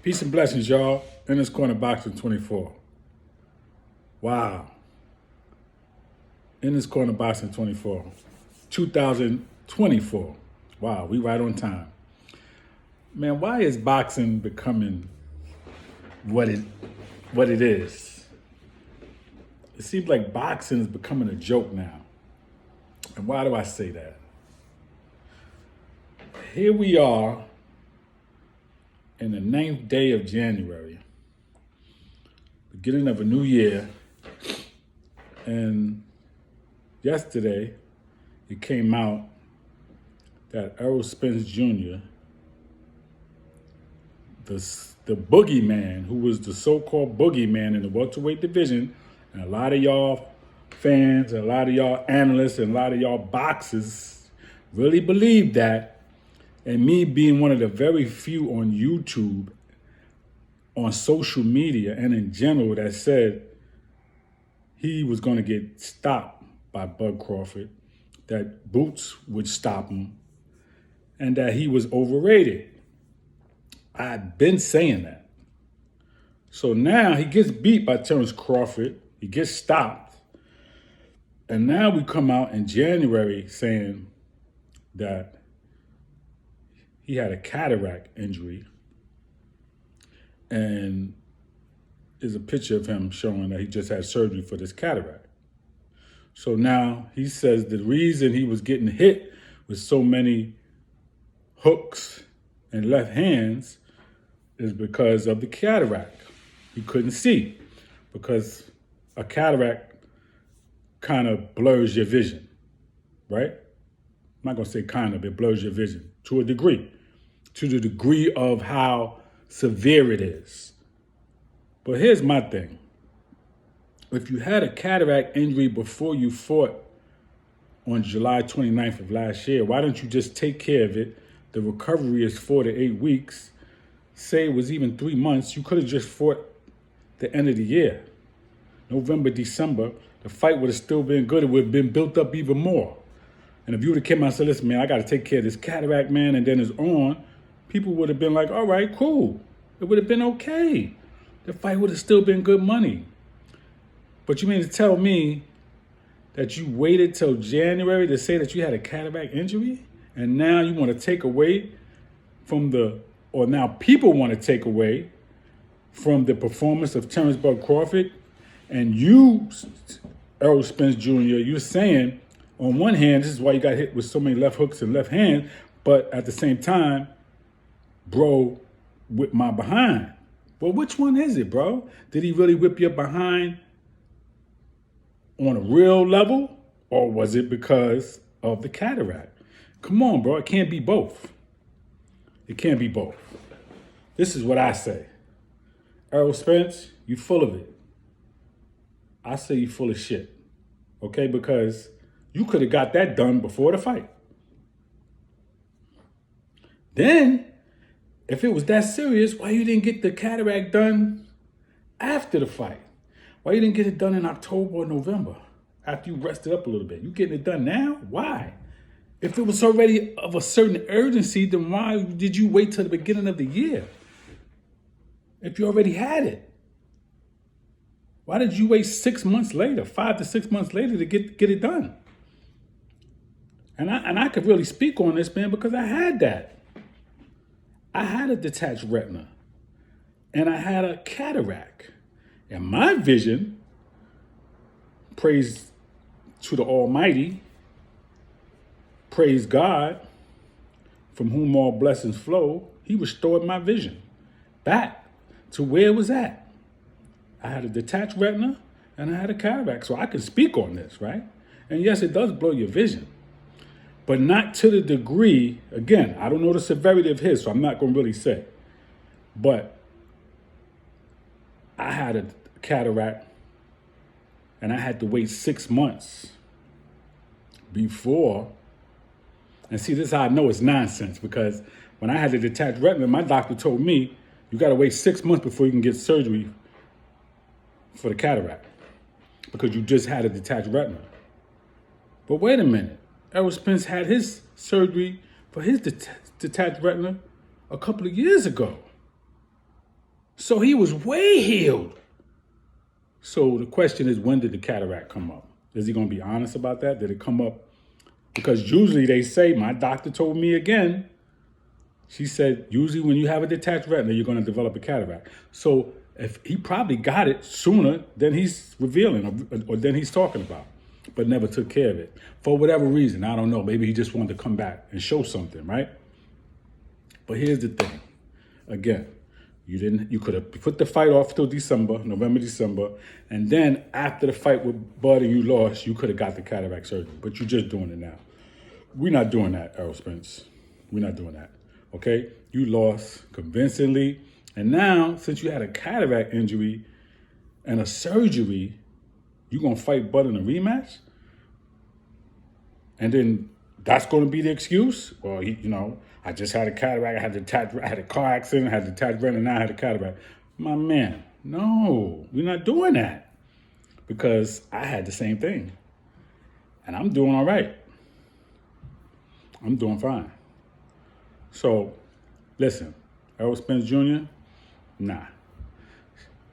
Peace and blessings, y'all. In this corner boxing 24. Wow. In this corner boxing 24. 2024. Wow, we right on time. Man, why is boxing becoming what it is? It seems like boxing is becoming a joke now. And why do I say that? Here we are in the 9th day of January, beginning of a new year, and yesterday it came out that Errol Spence Jr., the boogeyman, who was the so-called boogeyman in the welterweight division, and a lot of y'all fans, and a lot of y'all analysts, and a lot of y'all boxers really believe that. And me being one of the very few on YouTube, on social media, and in general that said he was going to get stopped by Bud Crawford, that Boots would stop him, and that he was overrated. I've been saying that. So now he gets beat by Terrence Crawford. He gets stopped. And now we come out in January saying that he had a cataract injury, and there's a picture of him showing that he just had surgery for this cataract. So now he says the reason he was getting hit with so many hooks and left hands is because of the cataract. He couldn't see because a cataract kind of blurs your vision, right? I'm not going to say kind of, it blurs your vision to a degree, to the degree of how severe it is. But here's my thing. If you had a cataract injury before you fought on July 29th of last year, why don't you just take care of it? The recovery is 4 to 8 weeks. Say it was even 3 months. You could have just fought the end of the year. November, December, the fight would have still been good. It would have been built up even more. And if you would have came out and said, listen, man, I got to take care of this cataract, man, and then it's on, people would have been like, all right, cool. It would have been okay. The fight would have still been good money. But you mean to tell me that you waited till January to say that you had a cataract injury? And now you want to take away from or now people want to take away from the performance of Terrence Bud Crawford? And you, Errol Spence Jr., you're saying, on one hand, this is why you got hit with so many left hooks and left hand, but at the same time, bro, whip my behind. Well, which one is it, bro? Did he really whip your behind on a real level, or was it because of the cataract? Come on, bro, it can't be both. It can't be both. This is what I say. Errol Spence, you full of it. I say you full of shit, okay? Because you could have got that done before the fight. Then, if it was that serious, why you didn't get the cataract done after the fight? Why you didn't get it done in October or November after you rested up a little bit? You getting it done now? Why? If it was already of a certain urgency, then why did you wait till the beginning of the year? If you already had it. Why did you wait 6 months later, 5 to 6 months later to get it done? And I could really speak on this, man, because I had that. I had a detached retina, and I had a cataract. And my vision, praise to the Almighty, praise God, from whom all blessings flow, he restored my vision back to where it was at. I had a detached retina, and I had a cataract, so I can speak on this, right? And yes, it does blow your vision. But not to the degree, again, I don't know the severity of his, so I'm not going to really say. But I had a cataract, and I had to wait 6 months before. And see, this is how I know it's nonsense, because when I had the detached retina, my doctor told me, you got to wait 6 months before you can get surgery for the cataract, because you just had a detached retina. But wait a minute. Errol Spence had his surgery for his detached retina a couple of years ago. So he was way healed. So the question is, when did the cataract come up? Is he going to be honest about that? Did it come up? Because usually they say, my doctor told me again, she said, usually when you have a detached retina, you're going to develop a cataract. So if he probably got it sooner than he's revealing or than he's talking about, but never took care of it. For whatever reason, I don't know. Maybe he just wanted to come back and show something, right? But here's the thing. Again, you could have put the fight off till November, December, and then after the fight with Bud and you lost, you could have got the cataract surgery. But you're just doing it now. We're not doing that, Errol Spence. We're not doing that. Okay? You lost convincingly. And now, since you had a cataract injury and a surgery, you're going to fight Bud in a rematch? And then that's going to be the excuse? Well, I just had a cataract, I had a car accident, I had a detached retina, and now I had a cataract. My man, no, we're not doing that. Because I had the same thing. And I'm doing all right. I'm doing fine. So, listen, Errol Spence Jr., nah.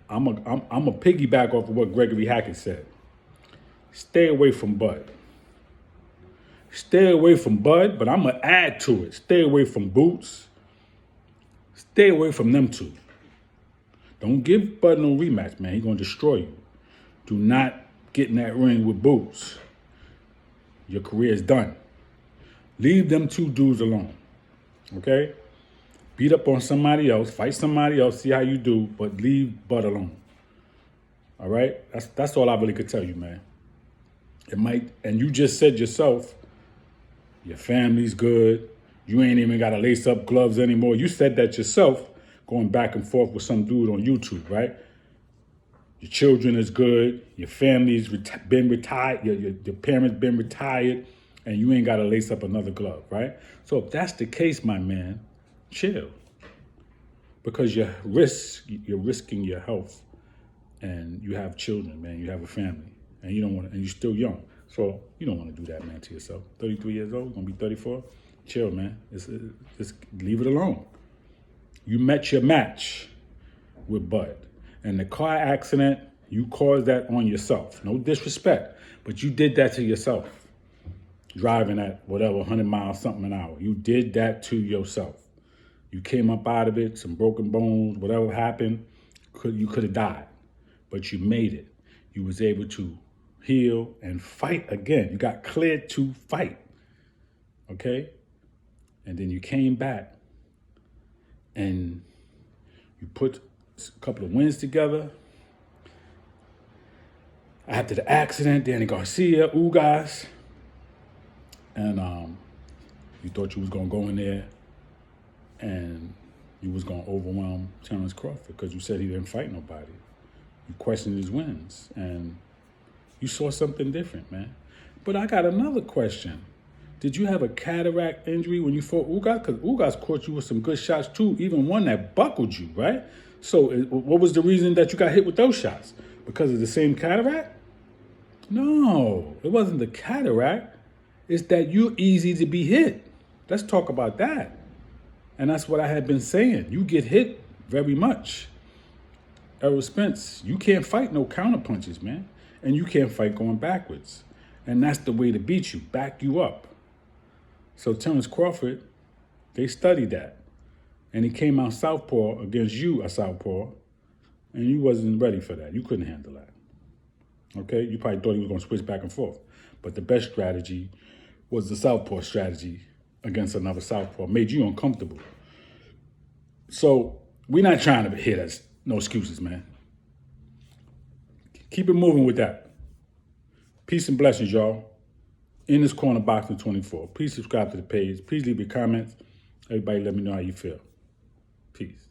I'm a piggyback off of what Gregory Hackett said. Stay away from Bud. Stay away from Bud, but I'm going to add to it. Stay away from Boots. Stay away from them two. Don't give Bud no rematch, man. He's going to destroy you. Do not get in that ring with Boots. Your career is done. Leave them two dudes alone, okay? Beat up on somebody else, fight somebody else, see how you do, but leave Bud alone, all right? That's all I really could tell you, man. It might, and you just said yourself, your family's good. You ain't even got to lace up gloves anymore. You said that yourself, going back and forth with some dude on YouTube, right? Your children is good. Your family's been retired. Your parents been retired, and you ain't got to lace up another glove, right? So if that's the case, my man, chill. Because you're risking your health, and you have children, man. You have a family, and you don't want to, and you're still young. So you don't want to do that, man, to yourself. 33 years old, gonna be 34. Chill, man. Just leave it alone. You met your match with Bud. And the car accident, you caused that on yourself. No disrespect, but you did that to yourself. Driving at whatever, 100 miles, something an hour. You did that to yourself. You came up out of it, some broken bones, whatever happened, you could have died. But you made it. You was able to heal and fight again. You got cleared to fight. Okay? And then you came back and you put a couple of wins together. After the accident, Danny Garcia, Ugas, and you thought you was gonna go in there and you was gonna overwhelm Terrence Crawford because you said he didn't fight nobody. You questioned his wins and you saw something different, man. But I got another question. Did you have a cataract injury when you fought Ugas? Because Ugas caught you with some good shots too, even one that buckled you, right? So what was the reason that you got hit with those shots? Because of the same cataract? No, it wasn't the cataract. It's that you're easy to be hit. Let's talk about that. And that's what I had been saying. You get hit very much. Errol Spence, you can't fight no counter punches, man. And you can't fight going backwards. And that's the way to beat you, back you up. So Terrence Crawford, they studied that. And he came out southpaw against you, a southpaw, and you wasn't ready for that. You couldn't handle that. Okay? You probably thought he was going to switch back and forth. But the best strategy was the southpaw strategy against another southpaw. Made you uncomfortable. So we're not trying to hit us. No excuses, man. Keep it moving with that. Peace and blessings, y'all. In this corner, Boxing 24. Please subscribe to the page. Please leave your comments. Everybody let me know how you feel. Peace.